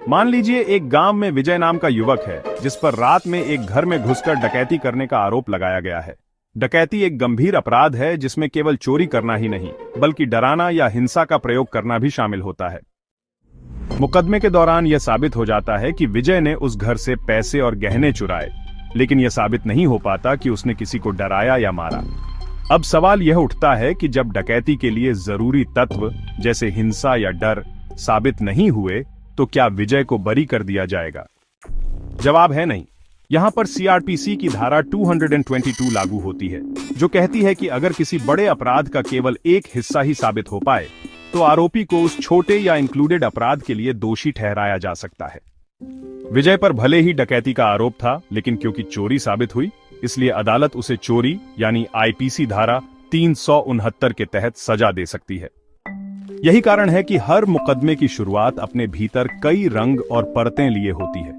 मान लीजिए एक गांव में विजय नाम का युवक है जिस पर रात में एक घर में घुसकर डकैती करने का आरोप लगाया गया है। डकैती एक गंभीर अपराध है जिसमें केवल चोरी करना ही नहीं बल्कि डराना या हिंसा का प्रयोग करना भी शामिल होता है। मुकदमे के दौरान यह साबित हो जाता है कि विजय ने उस घर से पैसे और गहने चुराए, लेकिन यह साबित नहीं हो पाता कि उसने किसी को डराया या मारा। अब सवाल यह उठता है कि जब डकैती के लिए जरूरी तत्व जैसे हिंसा या डर साबित नहीं हुए तो क्या विजय को बरी कर दिया जाएगा? जवाब है नहीं। यहां पर सीआरपीसी की धारा 222 लागू होती है, जो कहती है कि अगर किसी बड़े अपराध का केवल एक हिस्सा ही साबित हो पाए तो आरोपी को उस छोटे या इंक्लूडेड अपराध के लिए दोषी ठहराया जा सकता है। विजय पर भले ही डकैती का आरोप था, लेकिन क्योंकि चोरी साबित हुई इसलिए अदालत उसे चोरी यानी आईपीसी धारा 369 के तहत सजा दे सकती है। यही कारण है कि हर मुकदमे की शुरुआत अपने भीतर कई रंग और परतें लिए होती है,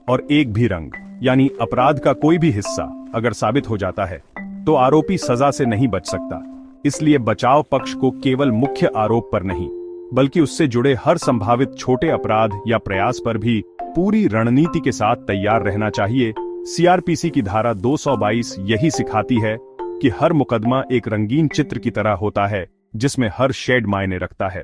और एक भी रंग यानी अपराध का कोई भी हिस्सा अगर साबित हो जाता है तो आरोपी सजा से नहीं बच सकता। इसलिए बचाव पक्ष को केवल मुख्य आरोप पर नहीं बल्कि उससे जुड़े हर संभावित छोटे अपराध या प्रयास पर भी पूरी रणनीति के साथ तैयार रहना चाहिए। सीआरपीसी की धारा 222 यही सिखाती है कि हर मुकदमा एक रंगीन चित्र की तरह होता है जिसमें हर शेड मायने रखता है।